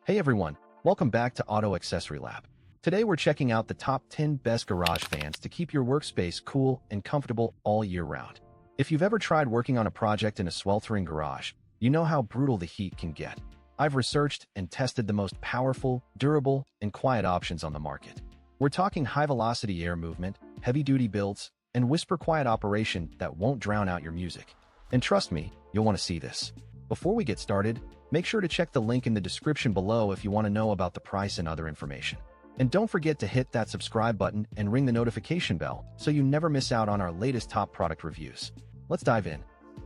Hey everyone, welcome back to Auto Accessory Lab. Today we're checking out the top 10 best garage fans to keep your workspace cool and comfortable all year round. If you've ever tried working on a project in a sweltering garage, you know how brutal the heat can get. I've researched and tested the most powerful, durable, and quiet options on the market. We're talking high-velocity air movement, heavy-duty builds, and whisper-quiet operation that won't drown out your music. And trust me, you'll want to see this. Before we get started, make sure to check the link in the description below if you want to know about the price and other information. And don't forget to hit that subscribe button and ring the notification bell so you never miss out on our latest top product reviews. Let's dive in.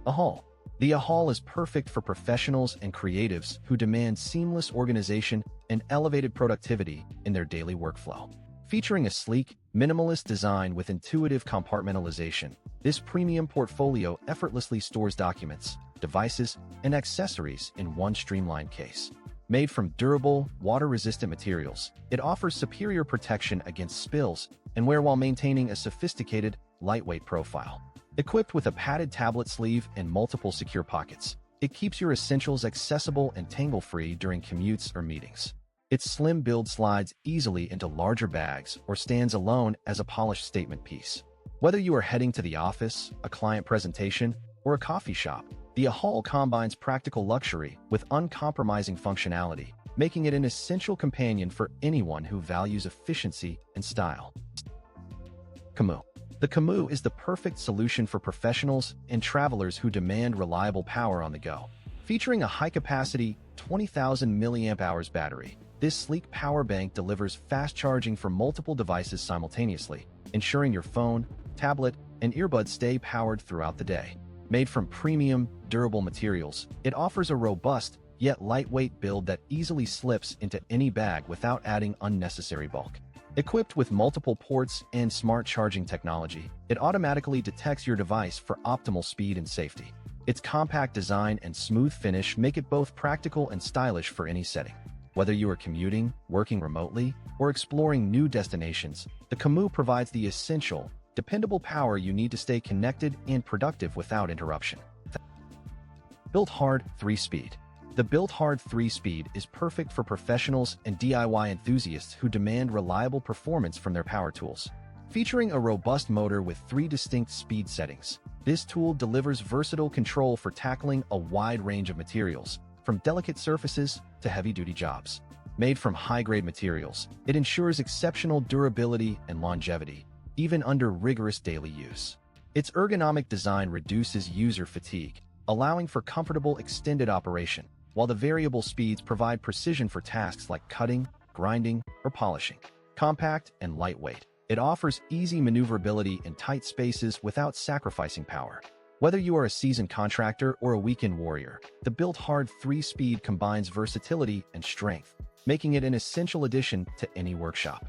AHAWILL. The AHAWILL is perfect for professionals and creatives who demand seamless organization and elevated productivity in their daily workflow. Featuring a sleek, minimalist design with intuitive compartmentalization, this premium portfolio effortlessly stores documents, devices, and accessories in one streamlined case. Made from durable, water-resistant materials, it offers superior protection against spills and wear while maintaining a sophisticated, lightweight profile. Equipped with a padded tablet sleeve and multiple secure pockets, it keeps your essentials accessible and tangle-free during commutes or meetings. Its slim build slides easily into larger bags or stands alone as a polished statement piece. Whether you are heading to the office, a client presentation, or a coffee shop, the AHAWILL combines practical luxury with uncompromising functionality, making it an essential companion for anyone who values efficiency and style. CAMMOO. The CAMMOO is the perfect solution for professionals and travelers who demand reliable power on the go. Featuring a high-capacity 20,000 mAh battery, this sleek power bank delivers fast charging for multiple devices simultaneously, ensuring your phone, tablet, and earbuds stay powered throughout the day. Made from premium, durable materials, it offers a robust, yet lightweight build that easily slips into any bag without adding unnecessary bulk. Equipped with multiple ports and smart charging technology, it automatically detects your device for optimal speed and safety. Its compact design and smooth finish make it both practical and stylish for any setting. Whether you are commuting, working remotely, or exploring new destinations, the CAMMOO provides the essential, dependable power you need to stay connected and productive without interruption. BILT HARD 3-Speed. The BILT HARD 3-Speed is perfect for professionals and DIY enthusiasts who demand reliable performance from their power tools. Featuring a robust motor with 3 distinct speed settings, this tool delivers versatile control for tackling a wide range of materials, from delicate surfaces to heavy-duty jobs. Made from high-grade materials, it ensures exceptional durability and longevity, even under rigorous daily use. Its ergonomic design reduces user fatigue, allowing for comfortable extended operation, while the variable speeds provide precision for tasks like cutting, grinding, or polishing. Compact and lightweight, it offers easy maneuverability in tight spaces without sacrificing power. Whether you are a seasoned contractor or a weekend warrior, the BILT HARD 3-Speed combines versatility and strength, making it an essential addition to any workshop.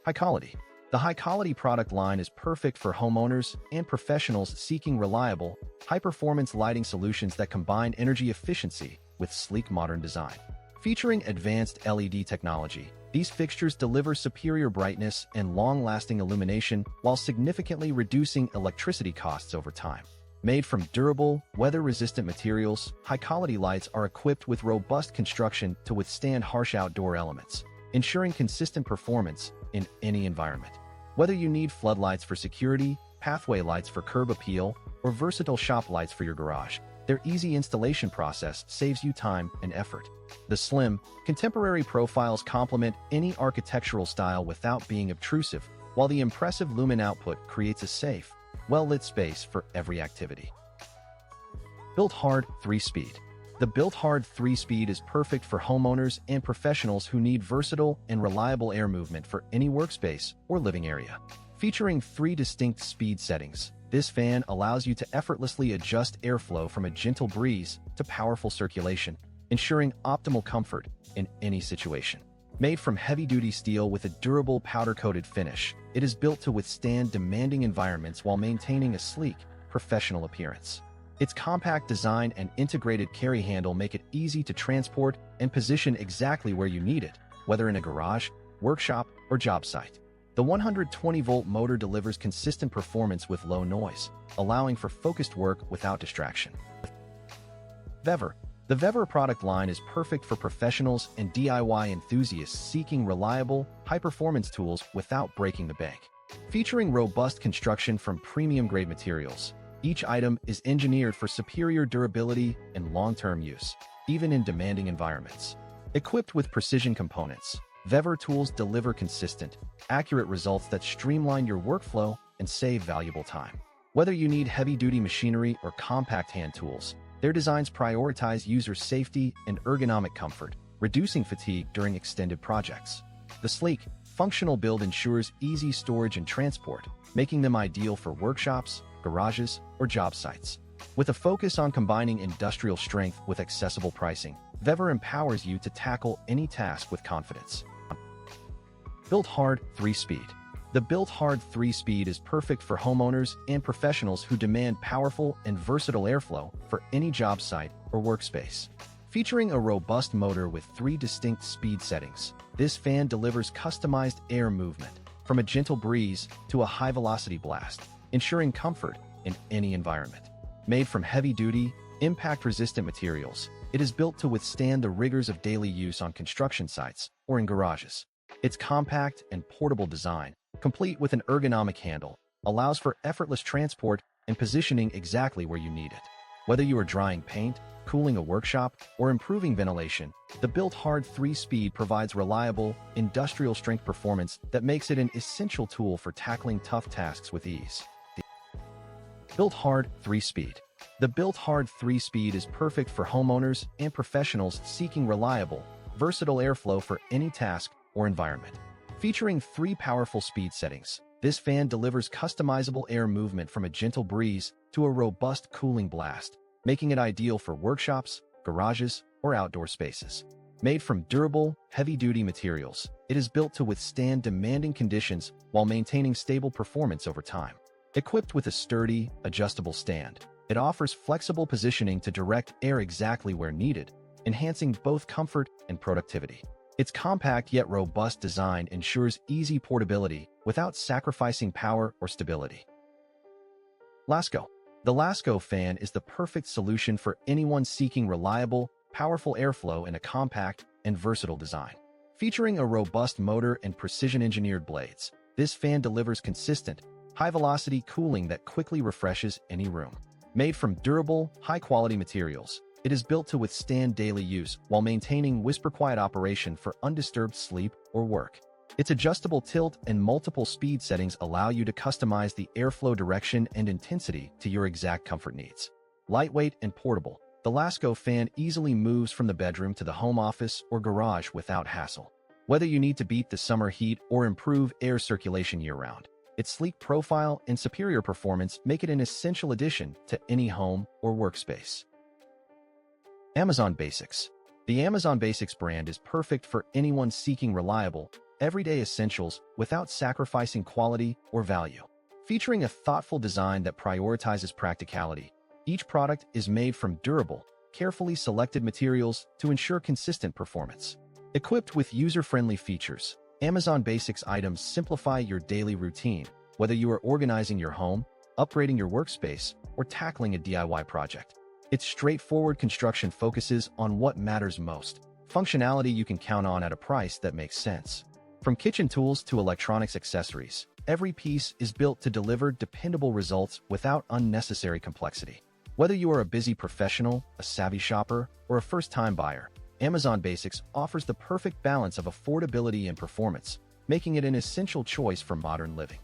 Hykolity. The Hykolity product line is perfect for homeowners and professionals seeking reliable, high-performance lighting solutions that combine energy efficiency with sleek modern design. Featuring advanced LED technology, these fixtures deliver superior brightness and long-lasting illumination while significantly reducing electricity costs over time. Made from durable, weather-resistant materials, Hykolity lights are equipped with robust construction to withstand harsh outdoor elements, ensuring consistent performance in any environment. Whether you need floodlights for security, pathway lights for curb appeal, or versatile shop lights for your garage, their easy installation process saves you time and effort. The slim, contemporary profiles complement any architectural style without being obtrusive, while the impressive lumen output creates a safe, well-lit space for every activity. BILT HARD 3-Speed. The BILT HARD 3-Speed is perfect for homeowners and professionals who need versatile and reliable air movement for any workspace or living area. Featuring 3 distinct speed settings, this fan allows you to effortlessly adjust airflow from a gentle breeze to powerful circulation, ensuring optimal comfort in any situation. Made from heavy-duty steel with a durable powder-coated finish, it is built to withstand demanding environments while maintaining a sleek, professional appearance. Its compact design and integrated carry handle make it easy to transport and position exactly where you need it, whether in a garage, workshop, or job site. The 120-volt motor delivers consistent performance with low noise, allowing for focused work without distraction. VEVOR. The The VEVOR product line is perfect for professionals and DIY enthusiasts seeking reliable, high-performance tools without breaking the bank. Featuring robust construction from premium-grade materials, each item is engineered for superior durability and long-term use, even in demanding environments. Equipped with precision components, VEVOR tools deliver consistent, accurate results that streamline your workflow and save valuable time. Whether you need heavy-duty machinery or compact hand tools, their designs prioritize user safety and ergonomic comfort, reducing fatigue during extended projects. The sleek, functional build ensures easy storage and transport, making them ideal for workshops, garages, or job sites. With a focus on combining industrial strength with accessible pricing, VEVOR empowers you to tackle any task with confidence. BILT HARD 3-Speed. The BILT HARD 3-Speed is perfect for homeowners and professionals who demand powerful and versatile airflow for any job site or workspace. Featuring a robust motor with 3 distinct speed settings, this fan delivers customized air movement, from a gentle breeze to a high-velocity blast, ensuring comfort in any environment. Made from heavy-duty, impact-resistant materials, it is built to withstand the rigors of daily use on construction sites or in garages. Its compact and portable design, complete with an ergonomic handle, allows for effortless transport and positioning exactly where you need it. Whether you are drying paint, cooling a workshop, or improving ventilation, the BILT HARD 3-Speed provides reliable, industrial-strength performance that makes it an essential tool for tackling tough tasks with ease. BILT HARD 3-Speed. The BILT HARD 3-Speed is perfect for homeowners and professionals seeking reliable, versatile airflow for any task or environment. Featuring 3 powerful speed settings, this fan delivers customizable air movement from a gentle breeze to a robust cooling blast, making it ideal for workshops, garages, or outdoor spaces. Made from durable, heavy-duty materials, it is built to withstand demanding conditions while maintaining stable performance over time. Equipped with a sturdy, adjustable stand, it offers flexible positioning to direct air exactly where needed, enhancing both comfort and productivity. Its compact yet robust design ensures easy portability without sacrificing power or stability. Lasko. The Lasko fan is the perfect solution for anyone seeking reliable, powerful airflow in a compact and versatile design. Featuring a robust motor and precision-engineered blades, this fan delivers consistent, high-velocity cooling that quickly refreshes any room. Made from durable, high-quality materials, it is built to withstand daily use while maintaining whisper-quiet operation for undisturbed sleep or work. Its adjustable tilt and multiple speed settings allow you to customize the airflow direction and intensity to your exact comfort needs. Lightweight and portable, the Lasko fan easily moves from the bedroom to the home office or garage without hassle. Whether you need to beat the summer heat or improve air circulation year-round, its sleek profile and superior performance make it an essential addition to any home or workspace. Amazon Basics. The Amazon Basics brand is perfect for anyone seeking reliable, everyday essentials without sacrificing quality or value. Featuring a thoughtful design that prioritizes practicality, each product is made from durable, carefully selected materials to ensure consistent performance. Equipped with user-friendly features, Amazon Basics items simplify your daily routine, whether you are organizing your home, upgrading your workspace, or tackling a DIY project. Its straightforward construction focuses on what matters most: functionality you can count on at a price that makes sense. From kitchen tools to electronics accessories, every piece is built to deliver dependable results without unnecessary complexity. Whether you are a busy professional, a savvy shopper, or a first-time buyer, Amazon Basics offers the perfect balance of affordability and performance, making it an essential choice for modern living.